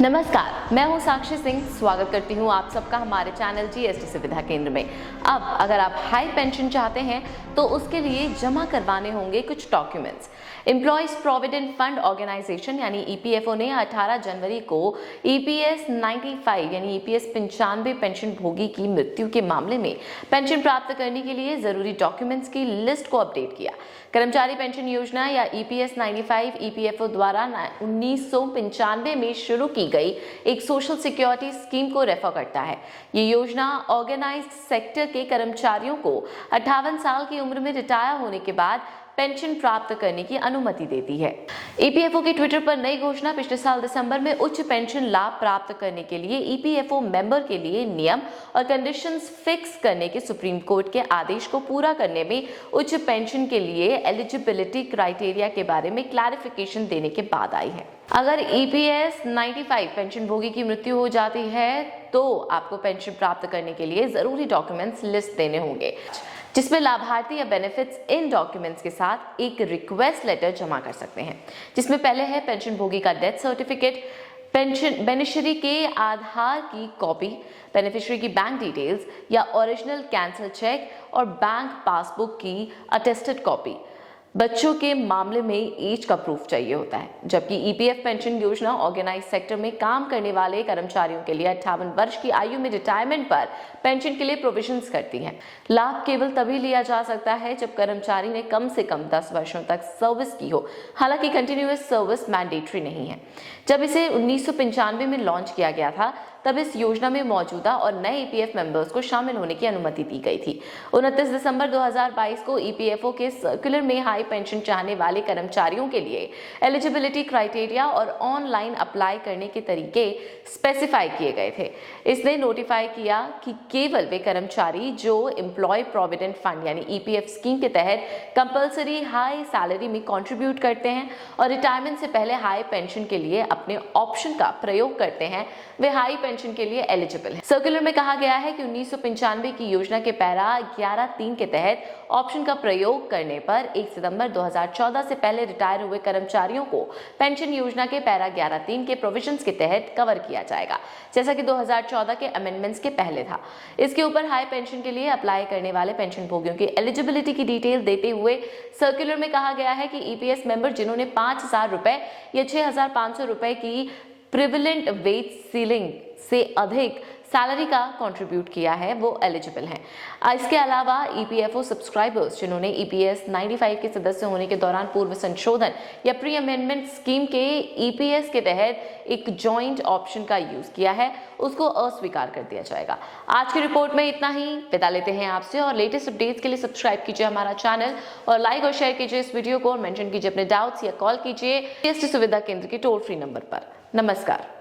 नमस्कार, मैं हूं साक्षी सिंह। स्वागत करती हूं आप सबका हमारे चैनल जीएसटी सुविधा केंद्र में। अब अगर आप हाई पेंशन चाहते हैं तो उसके लिए जमा करवाने होंगे कुछ documents. Employees provident fund organisation यानी ईपीएफओ ने 18 जनवरी को ईपीएस 95 यानी ईपीएस 95 पेंशन भोगी की मृत्यु के मामले में पेंशन प्राप्त करने के लिए जरूरी डॉक्यूमेंट्स की लिस्ट को अपडेट किया। कर्मचारी पेंशन योजना या ईपीएस 95 ईपीएफओ द्वारा 1995 में शुरू की गई एक सोशल सिक्योरिटी स्कीम को रेफर करता है। ये योजना ऑर्गेनाइज्ड सेक्टर के कर्मचारियों को 58 साल की उम्र में रिटायर होने के बाद पेंशन प्राप्त करने की अनुमति देती है। ईपीएफओ के ट्विटर पर नई घोषणा पिछले साल दिसंबर में उच्च पेंशन लाभ प्राप्त करने के लिए ईपीएफओ मेंबर के लिए नियम और कंडीशंस फिक्स करने के सुप्रीम कोर्ट के आदेश को पूरा करने में उच्च पेंशन के लिए एलिजिबिलिटी क्राइटेरिया के बारे में क्लैरिफिकेशन देने के बाद आई है। अगर ईपीएस 95 पेंशन भोगी की मृत्यु हो जाती है तो आपको पेंशन प्राप्त करने के लिए जरूरी डॉक्यूमेंट्स लिस्ट देने होंगे, जिसमें लाभार्थी या बेनिफिट्स इन डॉक्यूमेंट्स के साथ एक रिक्वेस्ट लेटर जमा कर सकते हैं, जिसमें पहले है पेंशन भोगी का डेथ सर्टिफिकेट, पेंशन बेनिफिशियरी के आधार की कॉपी, बेनिफिशियरी की बैंक डिटेल्स या ओरिजिनल कैंसल चेक और बैंक पासबुक की अटेस्टेड कॉपी। बच्चों के मामले में एज का प्रूफ चाहिए होता है, जबकि ईपीएफ पेंशन योजना ऑर्गेनाइज सेक्टर में काम करने वाले कर्मचारियों के लिए 58 वर्ष की आयु में रिटायरमेंट पर पेंशन के लिए प्रोविजंस करती है। लाभ केवल तभी लिया जा सकता है जब कर्मचारी ने कम से कम 10 वर्षों तक सर्विस की हो। हालांकि कंटिन्यूअस सर्विस मैंडेटरी नहीं है। जब इसे 1995 में लॉन्च किया गया था तब इस योजना में मौजूदा और नए ईपीएफ मेंबर्स को शामिल होने की अनुमति दी गई थी। 29 दिसंबर 2022 को ईपीएफओ के सर्कुलर में हाई पेंशन चाहने वाले कर्मचारियों के लिए एलिजिबिलिटी क्राइटेरिया और ऑनलाइन अप्लाई करने के तरीके स्पेसिफाई किए गए थे। इसने नोटिफाई किया कि केवल वे कर्मचारी जो एम्प्लॉय प्रोविडेंट फंड यानी ईपीएफ स्कीम के तहत कंपल्सरी हाई सैलरी में कंट्रीब्यूट करते हैं और रिटायरमेंट से पहले हाई पेंशन के लिए अपने ऑप्शन का प्रयोग करते हैं, वे हाई पेंशन के लिए एलिजिबल है। सर्कुलर में कहा गया है कि 1995 की योजना के पैरा 11(3) के तहत ऑप्शन का प्रयोग करने पर 1 सितंबर 2014 से पहले रिटायर हुए कर्मचारियों को पेंशन योजना के पैरा 11(3) के प्रोविजंस के तहत कवर किया जाएगा, जैसा कि 2014 के अमेंडमेंट्स के पहले था। इसके ऊपर हाई पेंशन के लिए अप्लाई करने वाले पेंशन भोगियों की एलिजिबिलिटी की डिटेल देते हुए सर्कुलर में कहा गया है कि ईपीएस मेंबर जिन्होंने 5,000 रुपए या 6,500 रुपए की प्रिविलेंट वेज सीलिंग से अधिक सैलरी का कंट्रीब्यूट किया है वो एलिजिबल हैं। इसके अलावा ईपीएफओ सब्सक्राइबर्स जिन्होंने ईपीएस 95 के सदस्य होने के दौरान पूर्व संशोधन या प्री अमेंडमेंट स्कीम के ईपीएस के तहत एक जॉइंट ऑप्शन का यूज किया है, उसको अस्वीकार कर दिया जाएगा। आज की रिपोर्ट में इतना ही। विदा लेते हैं आपसे और लेटेस्ट अपडेट्स के लिए सब्सक्राइब कीजिए हमारा चैनल और लाइक और शेयर कीजिए इस वीडियो को और मेंशन कीजिए अपने डाउट्स या कॉल कीजिए जीएसटी सुविधा केंद्र के टोल फ्री नंबर पर। नमस्कार।